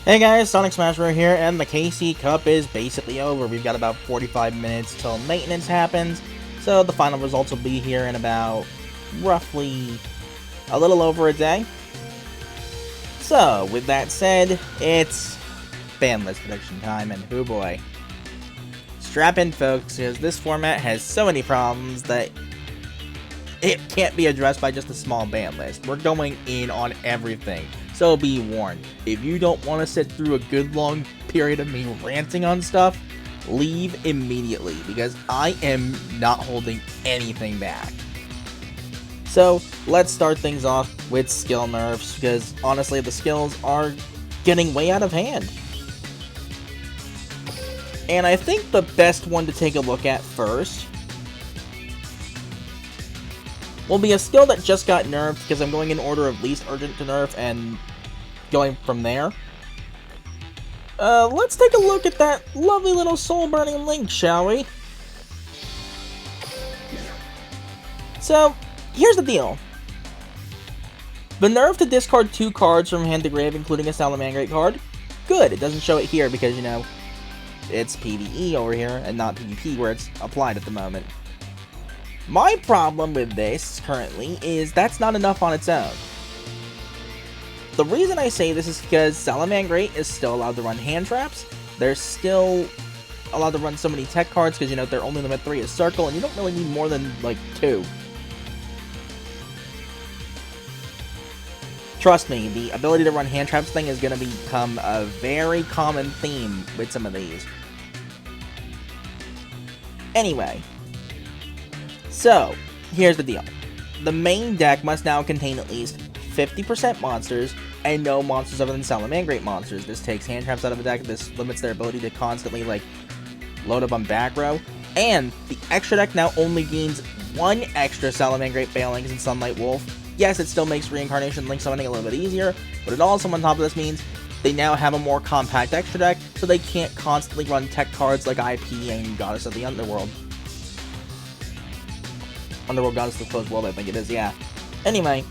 Hey guys, Sonic Smasher here, and the KC Cup is basically over. We've got about 45 minutes till maintenance happens, so the final results will be here in about, roughly, a little over a day. So, with that said, it's ban list prediction time, and oh boy. Strap in folks, because this format has so many problems that it can't be addressed by just a small ban list. We're going in on everything. So be warned, if you don't want to sit through a good long period of me ranting on stuff, leave immediately, because I am not holding anything back. So let's start things off with skill nerfs, because honestly the skills are getting way out of hand. And I think the best one to take a look at first will be a skill that just got nerfed, because I'm going in order of least urgent to nerf and going from there. Let's take a look at that lovely little soul-burning link, shall we? So, here's the deal. The nerf to discard 2 cards from hand to grave, including a Salamangreat card. Good, it doesn't show it here because, you know, it's PvE over here and not PvP where it's applied at the moment. My problem with this, currently, is that's not enough on its own. The reason I say this is because Salamangreat is still allowed to run hand traps. They're still allowed to run so many tech cards because, you know, their only limit 3 is Circle, and you don't really need more than, like, 2. Trust me, the ability to run hand traps thing is going to become a very common theme with some of these. Anyway. So, here's the deal. The main deck must now contain at least 50% monsters, and no monsters other than Salamangreat monsters. This takes hand traps out of the deck, this limits their ability to constantly, like, load up on back row, and the extra deck now only gains 1 extra Salamangreat Phalanx and Sunlight Wolf. Yes, it still makes Reincarnation Link summoning a little bit easier, but it also, on top of this, means they now have a more compact extra deck, so they can't constantly run tech cards like IP and Goddess of the Underworld. Underworld Goddess of the Closed World, I think it is, yeah. Anyway,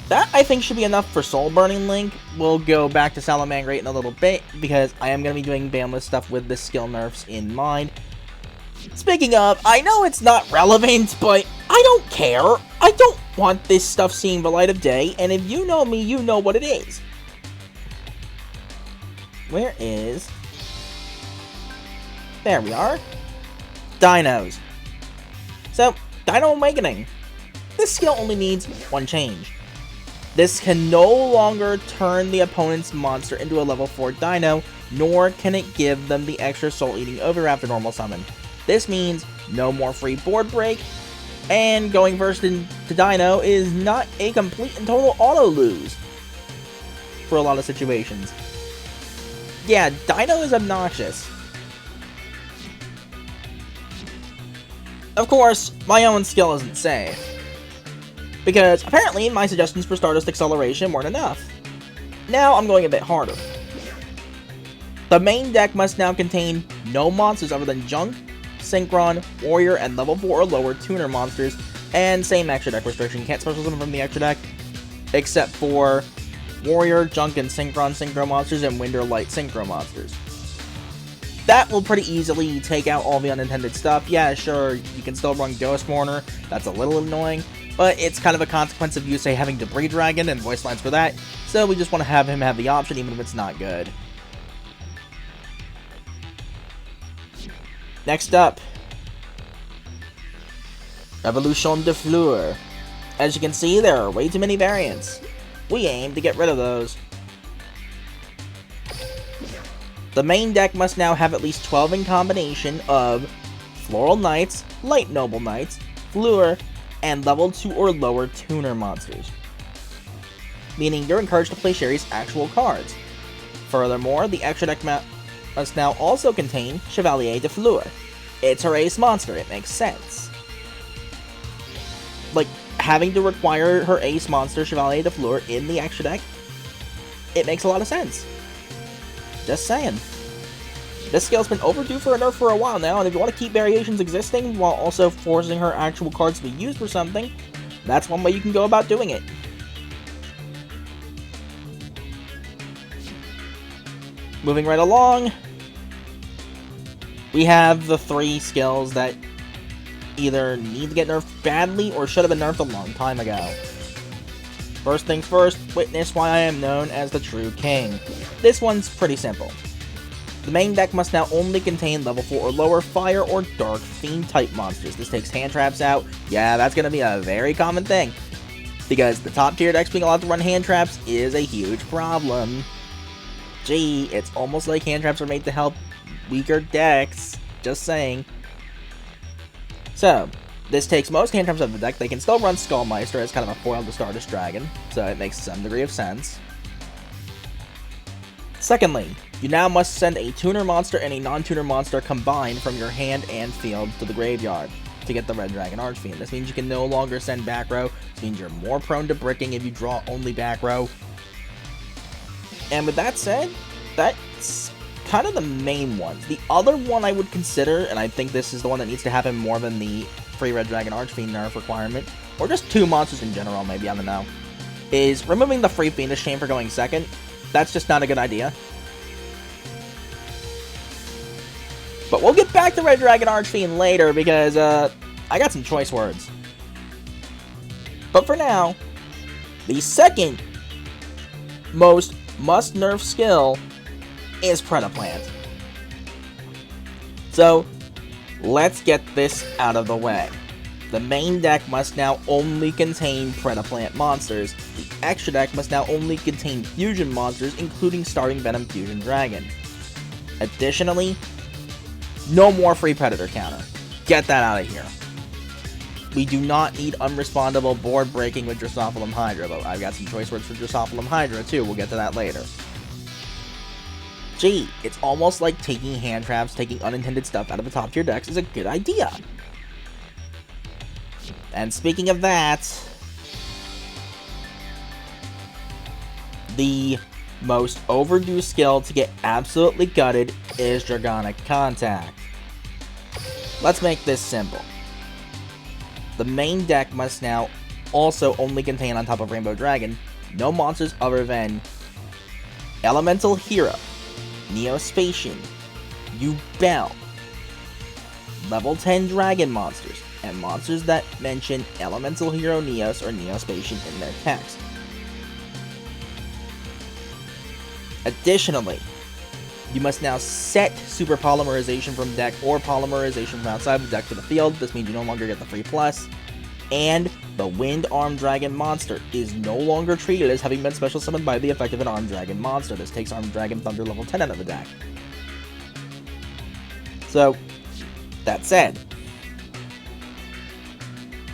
that, I think, should be enough for Soul Burning Link. We'll go back to Salamangreat in a little bit, because I am going to be doing ban list stuff with the skill nerfs in mind. Speaking of, I know it's not relevant, but I don't care. I don't want this stuff seeing the light of day, and if you know me, you know what it is. Where is... There we are. Dinos. So, Dino Awakening. This skill only needs 1 change. This can no longer turn the opponent's monster into a level 4 Dino, nor can it give them the extra soul-eating over after normal summon. This means no more free board break, and going first into Dino is not a complete and total auto-lose for a lot of situations. Yeah, Dino is obnoxious. Of course, my own skill isn't safe, because apparently my suggestions for Stardust Acceleration weren't enough. Now I'm going a bit harder. The main deck must now contain no monsters other than Junk, Synchron, Warrior, and level 4 or lower tuner monsters, and same extra deck restriction, can't special summon from the extra deck, except for Warrior, Junk, and Synchron Synchro monsters, and Wind or Light Synchro monsters. That will pretty easily take out all the unintended stuff. Yeah, sure, you can still run Ghost Mourner, that's a little annoying, but it's kind of a consequence of you, say, having Debris Dragon and voice lines for that, so we just want to have him have the option even if it's not good. Next up, Evolution de Fleur. As you can see, there are way too many variants. We aim to get rid of those. The main deck must now have at least 12 in combination of Floral Knights, Light Noble Knights, Fleur, and level 2 or lower tuner monsters. Meaning you're encouraged to play Sherry's actual cards. Furthermore, the extra deck must now also contain Chevalier de Fleur. It's her ace monster, it makes sense. Like, having to require her ace monster, Chevalier de Fleur, in the extra deck, it makes a lot of sense. Just saying. This skill's been overdue for a nerf for a while now, and if you want to keep variations existing while also forcing her actual cards to be used for something, that's one way you can go about doing it. Moving right along, we have the 3 skills that either need to get nerfed badly or should have been nerfed a long time ago. First things first, witness why I am known as the true king. This one's pretty simple. The main deck must now only contain level 4 or lower fire or dark fiend type monsters. This takes hand traps out. Yeah, that's going to be a very common thing, because the top tier decks being allowed to run hand traps is a huge problem. Gee, it's almost like hand traps are made to help weaker decks. Just saying. So, this takes most hand traps out of the deck. They can still run Skullmeister as kind of a foil to Stardust Dragon, so it makes some degree of sense. Secondly, you now must send a tuner monster and a non-tuner monster combined from your hand and field to the graveyard to get the Red Dragon Archfiend. This means you can no longer send back row. This means you're more prone to bricking if you draw only back row. And with that said, that's kind of the main ones. The other one I would consider, and I think this is the one that needs to happen more than the free Red Dragon Archfiend nerf requirement, or just 2 monsters in general, maybe, I don't know, is removing the free Fiendish Chain for going second. That's just not a good idea. But we'll get back to Red Dragon Archfiend later, because I got some choice words. But for now, the second most must-nerf skill is Predaplant. So, let's get this out of the way. The main deck must now only contain Predaplant monsters. The extra deck must now only contain fusion monsters, including Starving Venom Fusion Dragon. Additionally, no more free Predator counter. Get that out of here. We do not need unrespondable board breaking with Drosophilum Hydra, though I've got some choice words for Drosophilum Hydra too, we'll get to that later. Gee, it's almost like taking hand traps, taking unintended stuff out of the top tier decks is a good idea. And speaking of that, the most overdue skill to get absolutely gutted is Dragonic Contact. Let's make this simple. The main deck must now also only contain, on top of Rainbow Dragon, no monsters other than Elemental Hero, Neospatian, Yubel, level 10 dragon monsters, and monsters that mention Elemental Hero Neos or Neospatian in their text. Additionally, you must now set Super Polymerization from deck or Polymerization from outside the deck to the field. This means you no longer get the free plus. And the Wind Arm Dragon monster is no longer treated as having been special summoned by the effect of an Armed Dragon monster. This takes Armed Dragon Thunder level 10 out of the deck. So, that said,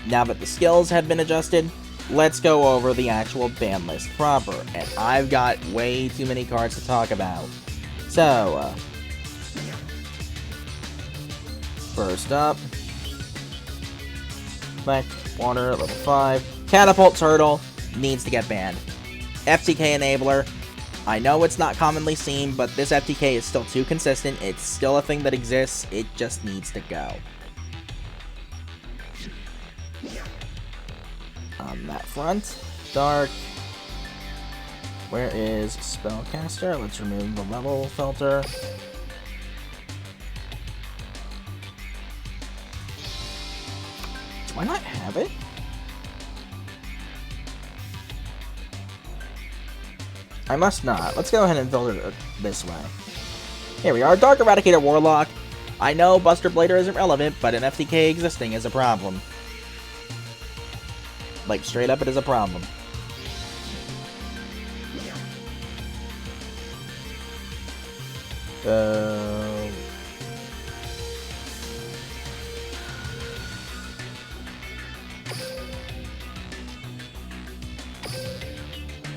now that the skills have been adjusted, let's go over the actual ban list proper. And I've got way too many cards to talk about. So, first up, Black Water, level 5. Catapult Turtle needs to get banned. FTK Enabler, I know it's not commonly seen, but this FTK is still too consistent. It's still a thing that exists. It just needs to go. On that front, Dark. Where is Spellcaster? Let's remove the level filter. Do I not have it? I must not. Let's go ahead and filter it this way. Here we are, Dark Eradicator Warlock. I know Buster Blader isn't relevant, but an FTK existing is a problem. Like, straight up, it is a problem.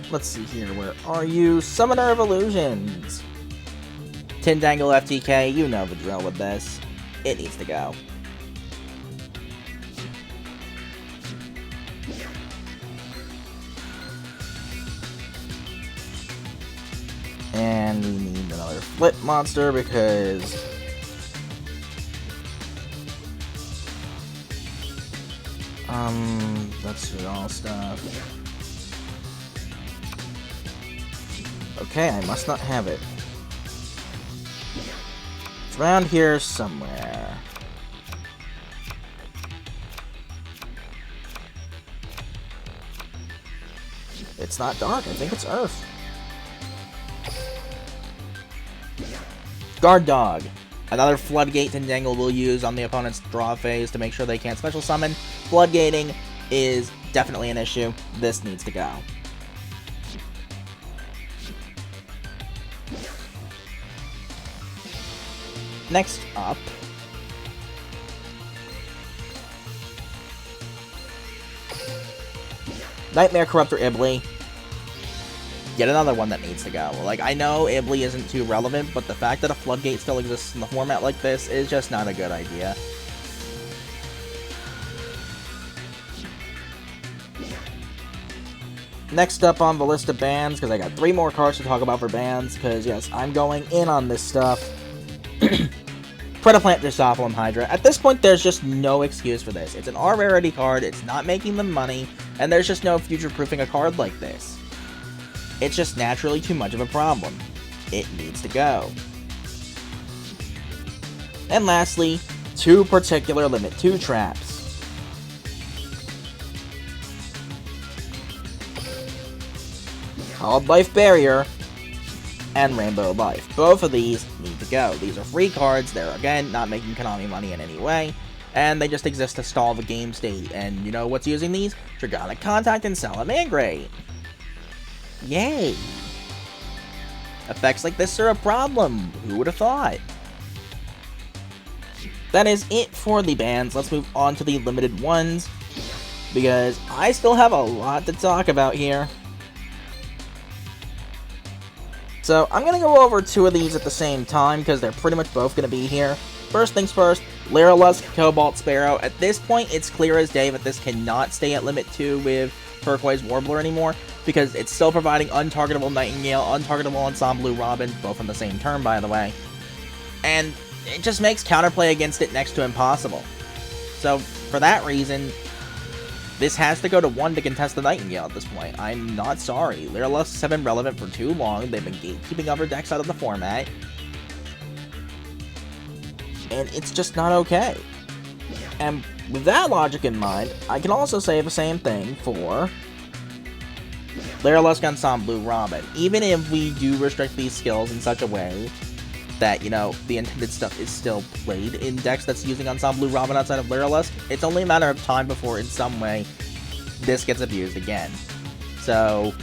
Let's see here, where are you? Summoner of Illusions! Tindangle FTK, you know the drill with this. It needs to go. And we need another flip monster because that's all stuff. Okay, I must not have it. It's around here somewhere. It's not dark. I think it's Earth. Guard Dog. Another floodgate Tindangle will use on the opponent's draw phase to make sure they can't special summon. Floodgating is definitely an issue. This needs to go. Next up, Nightmare Corruptor Ibly. Yet another one that needs to go. Like, I know Ibly isn't too relevant, but the fact that a floodgate still exists in the format like this is just not a good idea. Next up on the list of bans, because I got 3 more cards to talk about for bans, because yes, I'm going in on this stuff. Predaplant Drosophilum Hydra. At this point, there's just no excuse for this. It's an R rarity card, it's not making them money, and there's just no future-proofing a card like this. It's just naturally too much of a problem. It needs to go. And lastly, 2 particular Limit 2 traps. Called Life Barrier and Rainbow Life. Both of these need to go. These are free cards. They're, again, not making Konami money in any way. And they just exist to stall the game state. And you know what's using these? Dragonic Contact and Salamangreat. Yay! Effects like this are a problem. Who would have thought? That is it for the bans. Let's move on to the limited ones, because I still have a lot to talk about here. So I'm going to go over 2 of these at the same time, because they're pretty much both going to be here. First things first, Lyrilusk, Cobalt Sparrow. At this point, it's clear as day that this cannot stay at Limit 2 with Turquoise Warbler anymore, because it's still providing untargetable Nightingale, untargetable Ensemble Robin, both on the same turn, by the way. And it just makes counterplay against it next to impossible. So, for that reason, this has to go to 1 to contest the Nightingale at this point. I'm not sorry. Lyrilusks have been relevant for too long. They've been gatekeeping other decks out of the format. And it's just not okay. And with that logic in mind, I can also say the same thing for Lyrilusk Ensemble Robin. Even if we do restrict these skills in such a way that, you know, the intended stuff is still played in decks that's using Ensemble Robin outside of Lyrilusk, it's only a matter of time before, in some way, this gets abused again. So,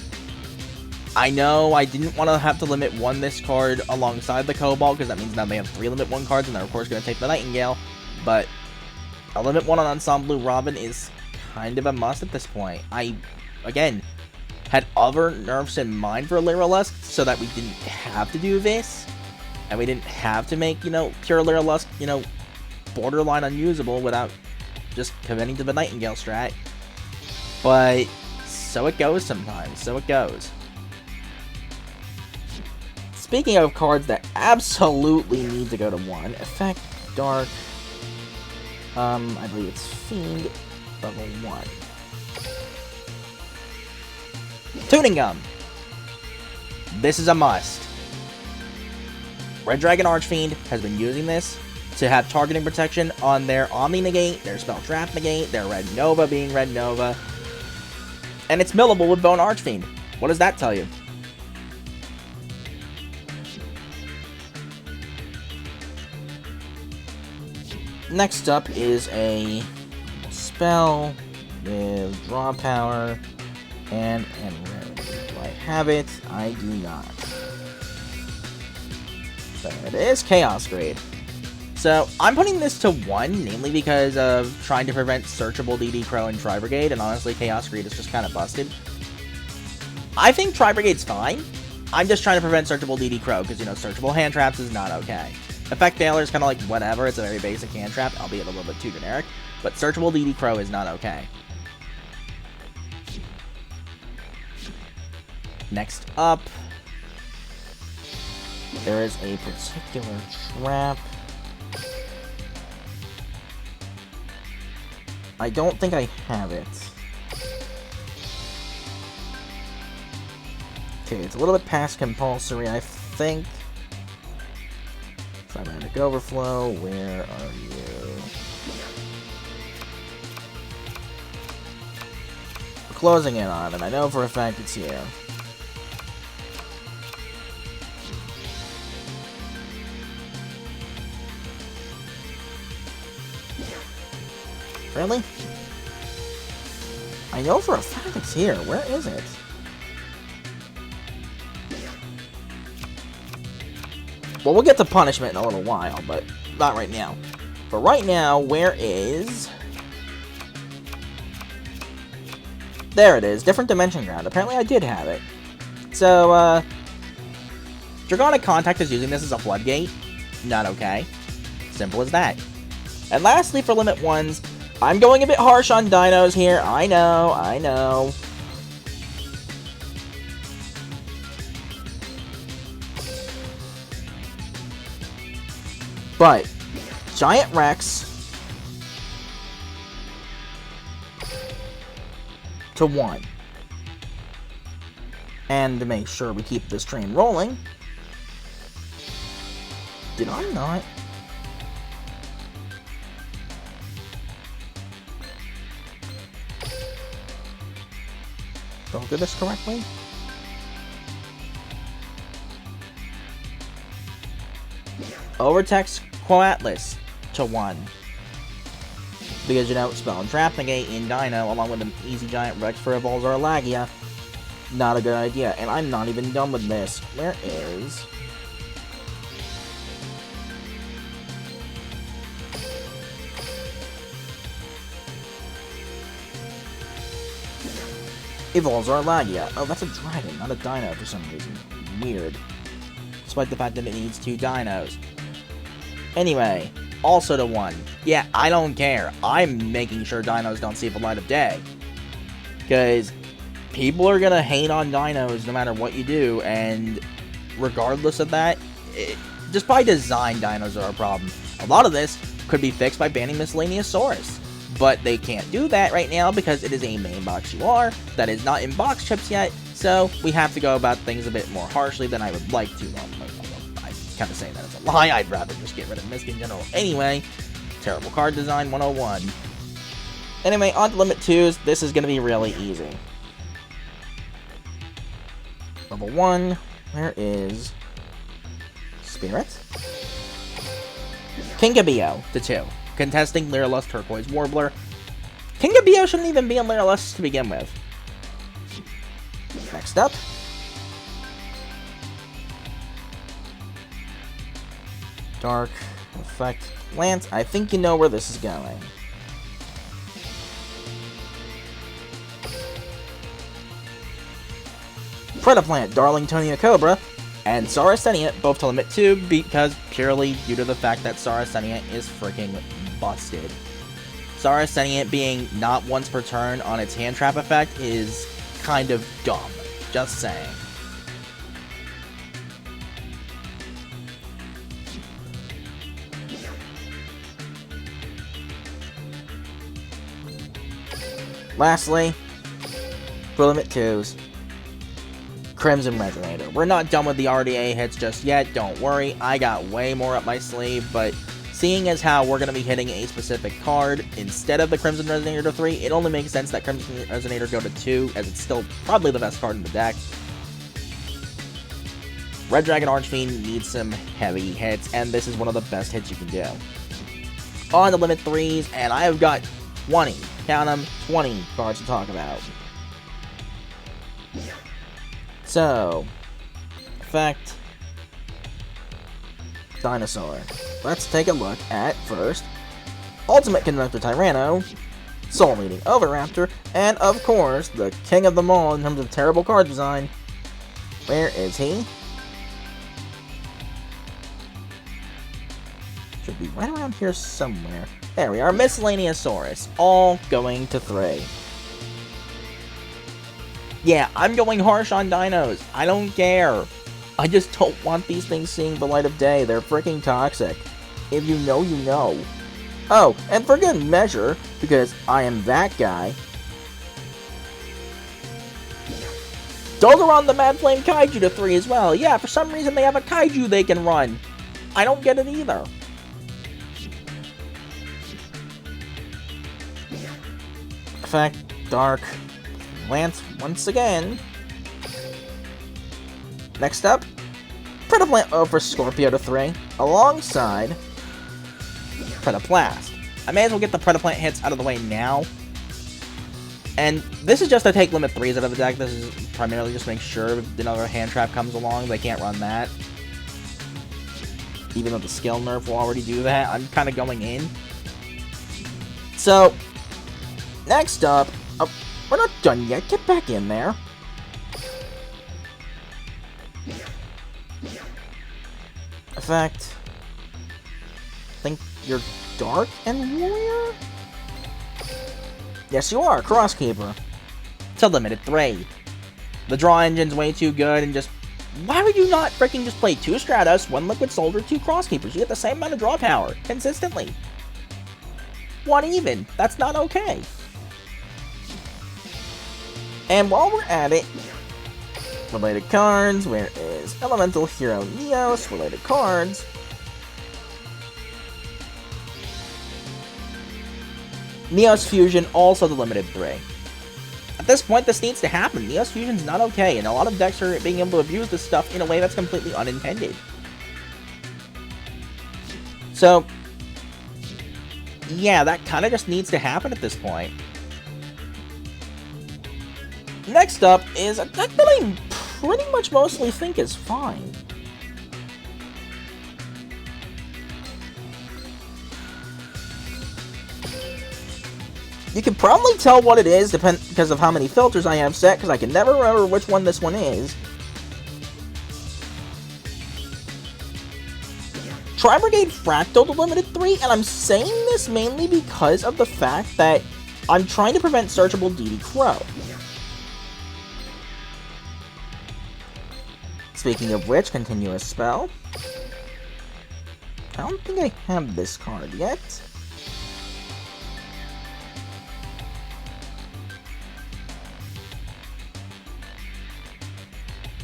I know I didn't want to have to limit 1 this card alongside the Cobalt, because that means now they have 3 limit 1 cards, and they're of course going to take the Nightingale, but a limit 1 on Ensemble Robin is kind of a must at this point. I, again, had other nerfs in mind for Lyrilusk, so that we didn't have to do this, and we didn't have to make, you know, pure Lyrilusk, you know, borderline unusable without just committing to the Nightingale strat. But so it goes sometimes, so it goes. Speaking of cards that absolutely need to go to 1, Effect Dark, I believe it's Fiend, level 1. Tuning Gum. This is a must. Red Dragon Archfiend has been using this to have targeting protection on their Omni Negate, their Spell Trap Negate, their Red Nova being Red Nova. And it's millable with Bone Archfiend. What does that tell you? Next up is a spell with draw power and rarity. Do I have it? I do not. There it is, Chaos Grade. So, I'm putting this to 1, namely because of trying to prevent searchable DD Crow and Tri-Brigade, and honestly, Chaos Grade is just kind of busted. I think Tri-Brigade's fine. I'm just trying to prevent searchable DD Crow, because, you know, searchable hand traps is not okay. Effect Failure is kind of like whatever, it's a very basic hand trap, albeit a little bit too generic, but searchable DD Crow is not okay. Next up, there is a particular trap. I don't think I have it. Okay, it's a little bit past compulsory, I think. Cybernetic Overflow, where are you? We're closing in on it. I know for a fact it's here. Really? I know for a fact it's here. Where is it? Well, we'll get to punishment in a little while, but not right now. But right now, where is... There it is. Different Dimension Ground. Apparently I did have it. So, Dragonic Contact is using this as a floodgate. Not okay. Simple as that. And lastly, for Limit 1s, I'm going a bit harsh on dinos here. I know. But, Giant Rex to 1. And to make sure we keep this train rolling, did I not? Don't do this correctly? Overtext Coatlas to 1. Because, you know, Spell and Trap Negate in Dino, along with an easy Giant Rex for Evolves or Lagia. Not a good idea, and I'm not even done with this. Where is... Evolves or Lagia. Oh, that's a dragon, not a dino for some reason. Weird. Despite the fact that it needs 2 dinos. Anyway, also to 1. Yeah, I don't care. I'm making sure dinos don't see the light of day. Because people are gonna hate on dinos no matter what you do, and regardless of that, just by design, dinos are a problem. A lot of this could be fixed by banning Miscellaneousaurus. But they can't do that right now because it is a main box UR that is not in box chips yet, so we have to go about things a bit more harshly than I would like to. I kind of say that as a lie. I'd rather just get rid of Misc in general. Anyway, terrible card design 101. Anyway, on to Limit 2s. This is going to be really easy. Level 1, where is Spirit? Kingabio to 2. Contesting Lyralust Turquoise Warbler. Kingabio shouldn't even be in Lyralust to begin with. Next up. Dark Effect Lance. I think you know where this is going. Predaplant, Darlingtonia Cobra, and Saracenia, both to Limit 2, because purely due to the fact that Saracenia is freaking busted. Saracenia being not once per turn on its hand trap effect is kind of dumb. Just saying. Lastly, for Limit 2s, Crimson Resonator. We're not done with the RDA hits just yet, don't worry. I got way more up my sleeve, but seeing as how we're going to be hitting a specific card instead of the Crimson Resonator to 3, it only makes sense that Crimson Resonator go to 2, as it's still probably the best card in the deck. Red Dragon Archfiend needs some heavy hits, and this is one of the best hits you can do. On the Limit 3s, and I have got 20, count them, 20 cards to talk about. So, Effect, Dinosaur. Let's take a look at, first, Ultimate Conductor Tyranno, Soul Meeting Oviraptor, and of course, the king of them all in terms of terrible card design. Where is he? Should be right around here somewhere. There we are, Miscellaneousaurus, all going to 3. Yeah, I'm going harsh on dinos. I don't care. I just don't want these things seeing the light of day. They're freaking toxic. If you know, you know. Oh, and for good measure, because I am that guy, Dolgaron the Mad Flame Kaiju to 3 as well. Yeah, for some reason they have a Kaiju they can run. I don't get it either. Effect, Dark, Lance once again. Next up, Predaplant over Scorpio to 3, alongside Predaplast. I may as well get the Predaplant hits out of the way now. And this is just to take limit 3s out of the deck. This is primarily just to make sure if another hand trap comes along, they can't run that. Even though the skill nerf will already do that, I'm kind of going in. So, next up, we're not done yet. Get back in there. Effect. I think you're Dark and Warrior? Yes, you are, Crosskeeper. To limited 3. The draw engine's way too good, and just... Why would you not freaking just play 2 Stratos, 1 Liquid Soldier, 2 Crosskeepers? You get the same amount of draw power, consistently. 1 even. That's not okay. And while we're at it... Related cards, where is Elemental Hero Neos? Related cards... Neos Fusion, also the limited 3. At this point, this needs to happen. Neos Fusion's not okay, and a lot of decks are being able to abuse this stuff in a way that's completely unintended. So, yeah, that kind of just needs to happen at this point. Next up is a deck that I pretty much mostly think is fine. You can probably tell what it is because of how many filters I have set, because I can never remember which one this one is. Tri-Brigade Fractal to limited 3, and I'm saying this mainly because of the fact that I'm trying to prevent searchable DD Crow. Speaking of which, Continuous Spell. I don't think I have this card yet.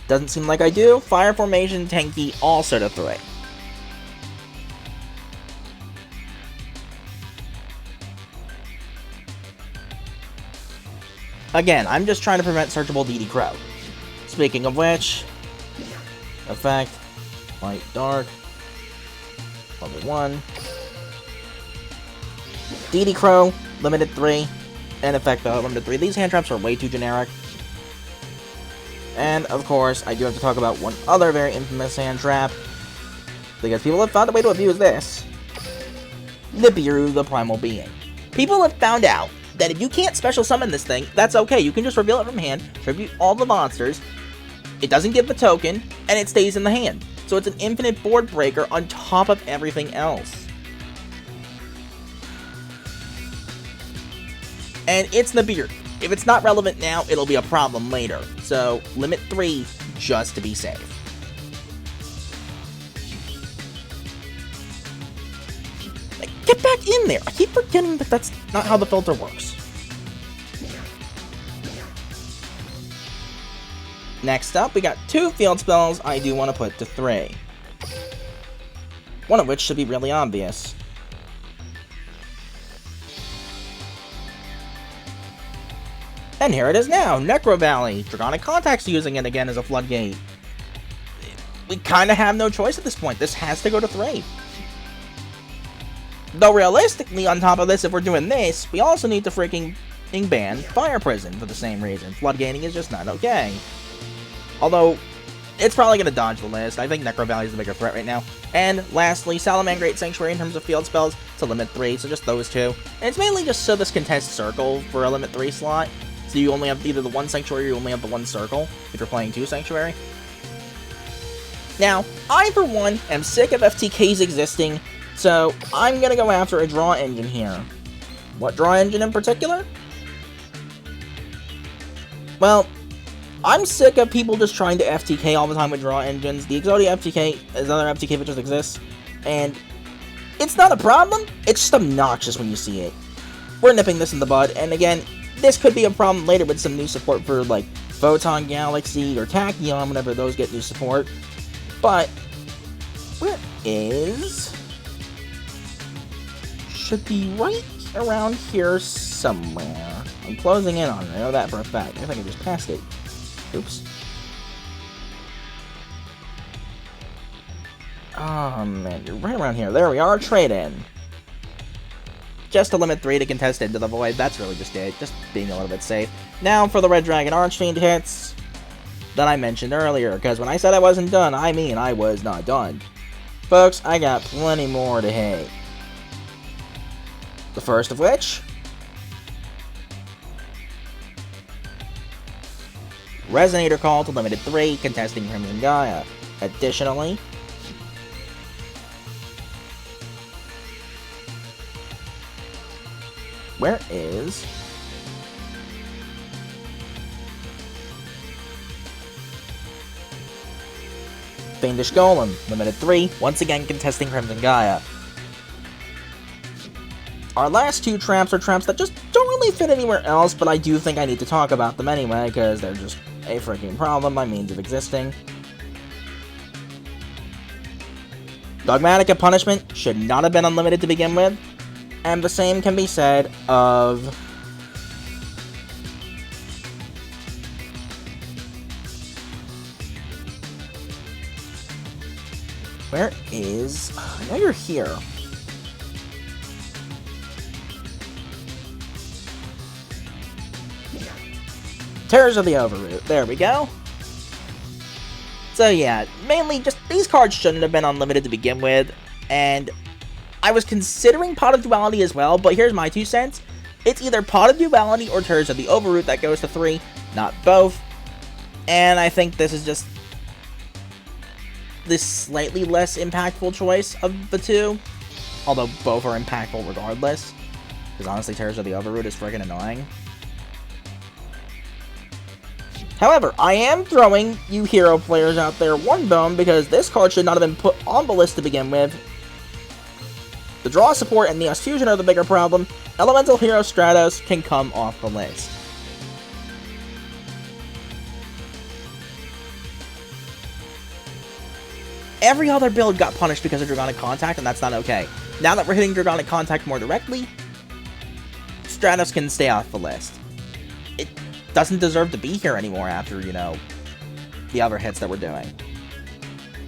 Doesn't seem like I do. Fire Formation Tenki also to 3. Again, I'm just trying to prevent searchable DD Crow. Speaking of which, effect, Light Dark, level 1. DD Crow, limited 3, and effect limited 3. These hand traps are way too generic. And, of course, I do have to talk about one other very infamous hand trap, because people have found a way to abuse this. Nibiru, the Primal Being. People have found out that if you can't special summon this thing, that's okay. You can just reveal it from hand, tribute all the monsters, it doesn't give the token, and it stays in the hand. So it's an infinite board breaker on top of everything else. And it's Nibiru. If it's not relevant now, it'll be a problem later. So, limit 3, just to be safe. Like, get back in there! I keep forgetting that that's not how the filter works. Next up, we got 2 field spells I do want to put to 3. One of which should be really obvious. And here it is now, Necro Valley. Draconic Contact's using it again as a floodgate. We kind of have no choice at this point. This has to go to 3. Though realistically, on top of this, if we're doing this, we also need to freaking ban Fire Prison for the same reason. Floodgating is just not okay. Although, it's probably going to dodge the list. I think Necro Valley is the bigger threat right now. And lastly, Salamangreat Sanctuary in terms of field spells to limit 3, so just those 2. And it's mainly just so this can test Circle for a limit 3 slot. So you only have either the 1 Sanctuary or you only have the 1 Circle if you're playing 2 Sanctuary. Now, I for one am sick of FTKs existing, so I'm going to go after a draw engine here. What draw engine in particular? Well, I'm sick of people just trying to FTK all the time with draw engines. The Exodia FTK is another FTK that just exists, and it's not a problem, it's just obnoxious when you see it. We're nipping this in the bud, and again, this could be a problem later with some new support for, like, Photon Galaxy or Tachyon whenever those get new support. But is... should be right around here somewhere. I'm closing in on it, I know that for a fact. I think I just passed it. Oops. Oh man, you're right around here. There we are, trade-in. Just to limit 3 to contest into the void, that's really just it. Just being a little bit safe. Now for the Red Dragon Archfiend hits that I mentioned earlier, because when I said I wasn't done, I mean I was not done. Folks, I got plenty more to hit. The first of which... Resonator Call to limited 3, contesting Crimson Gaia. Additionally... where is... Fiendish Golem, limited 3, once again contesting Crimson Gaia. Our last 2 traps are traps that just don't really fit anywhere else, but I do think I need to talk about them anyway, because they're just a freaking problem by means of existing. Dogmatic Punishment should not have been unlimited to begin with, and the same can be said of... where is... I know you're here. Terrors of the Overroot. There we go. So yeah, mainly just these cards shouldn't have been unlimited to begin with, and I was considering Pot of Duality as well, but here's my 2 cents. It's either Pot of Duality or Terrors of the Overroot that goes to 3, not both. And I think this is just the slightly less impactful choice of the 2, although both are impactful regardless, because honestly Terrors of the Overroot is friggin' annoying. However, I am throwing you hero players out there one bone, because this card should not have been put on the list to begin with. The draw support and the Neos Fusion are the bigger problem. Elemental Hero Stratos can come off the list. Every other build got punished because of Dragonic Contact, and that's not okay. Now that we're hitting Dragonic Contact more directly, Stratos can stay off the list. It doesn't deserve to be here anymore after, you know, the other hits that we're doing.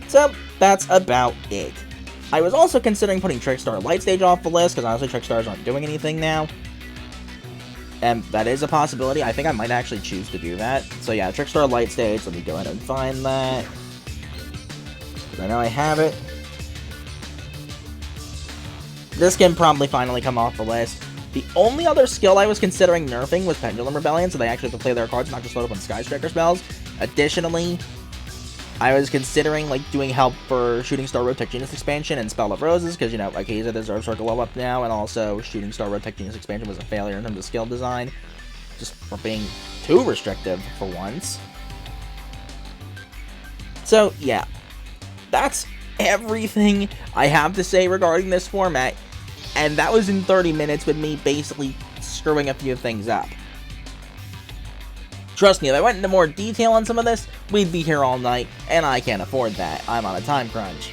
So, that's about it. I was also considering putting Trickstar Light Stage off the list, because honestly Trickstars aren't doing anything now. And that is a possibility. I think I might actually choose to do that. So yeah, Trickstar Light Stage, let me go ahead and find that. Because I know I have it. This can probably finally come off the list. The only other skill I was considering nerfing was Pendulum Rebellion, so they actually have to play their cards, not just load up on Sky Striker spells. Additionally, I was considering like doing help for Shooting Star Road Tech Genius expansion and Spell of Roses, because you know Akaza deserves her glow up now, and also Shooting Star Road Tech Genius expansion was a failure in terms of skill design, just for being too restrictive for once. So yeah, that's everything I have to say regarding this format. And that was in 30 minutes with me basically screwing a few things up. Trust me, if I went into more detail on some of this, we'd be here all night, and I can't afford that. I'm on a time crunch.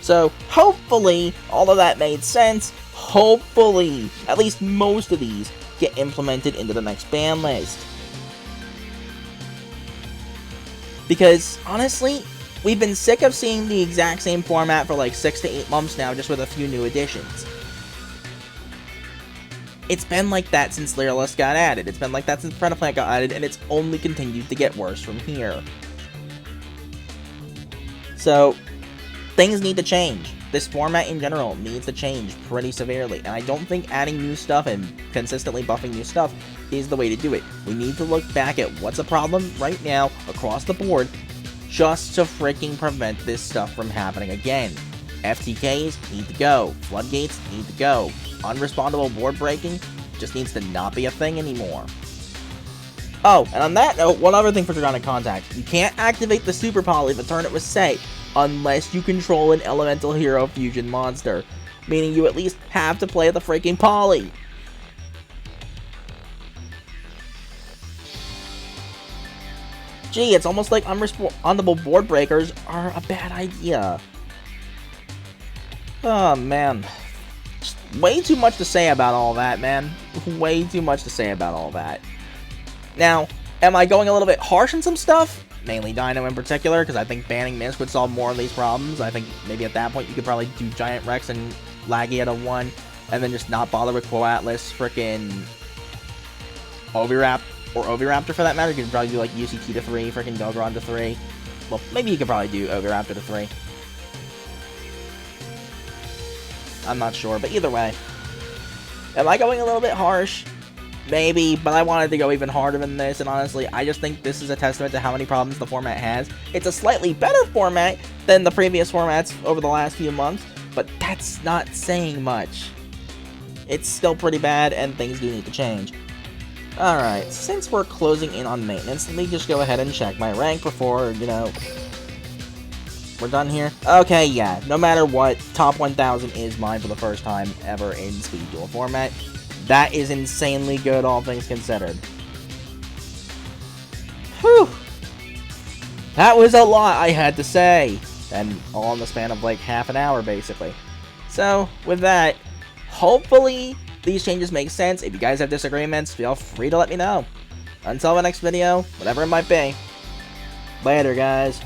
So, hopefully, all of that made sense. Hopefully, at least most of these get implemented into the next ban list. Because, honestly, we've been sick of seeing the exact same format for like 6 to 8 months now, just with a few new additions. It's been like that since Lyrillist got added, it's been like that since Predaplant got added, and it's only continued to get worse from here. So, things need to change. This format in general needs to change pretty severely, and I don't think adding new stuff and consistently buffing new stuff is the way to do it. We need to look back at what's a problem right now across the board, just to freaking prevent this stuff from happening again. FTKs need to go. Floodgates need to go. Unrespondable board breaking just needs to not be a thing anymore. Oh, and on that note, one other thing for Dragonic Contact. You can't activate the Super Poly the turn it was set unless you control an Elemental Hero Fusion monster. Meaning you at least have to play the freaking Poly. Gee, it's almost like unrespondable board breakers are a bad idea. Oh, man. Just way too much to say about all that, man. Way too much to say about all that. Now, am I going a little bit harsh on some stuff? Mainly Dino in particular, because I think banning Mist would solve more of these problems. I think maybe at that point you could probably do Giant Rex and Laggy at a 1, and then just not bother with Quo Atlas, frickin' Oviraptor for that matter. You could probably do like UCT to 3, frickin' Gogron to 3. Well, maybe you could probably do Oviraptor to 3. I'm not sure, but either way. Am I going a little bit harsh? Maybe, but I wanted to go even harder than this, and honestly, I just think this is a testament to how many problems the format has. It's a slightly better format than the previous formats over the last few months, but that's not saying much. It's still pretty bad, and things do need to change. Alright, since we're closing in on maintenance, let me just go ahead and check my rank before, you know, we're done here. Okay, yeah, no matter what, top 1000 is mine for the first time ever in Speed Duel format. That is insanely good, all things considered. Whew! That was a lot I had to say! And all in the span of like half an hour, basically. So, with that, hopefully these changes make sense. If you guys have disagreements, feel free to let me know. Until the next video, whatever it might be. Later, guys.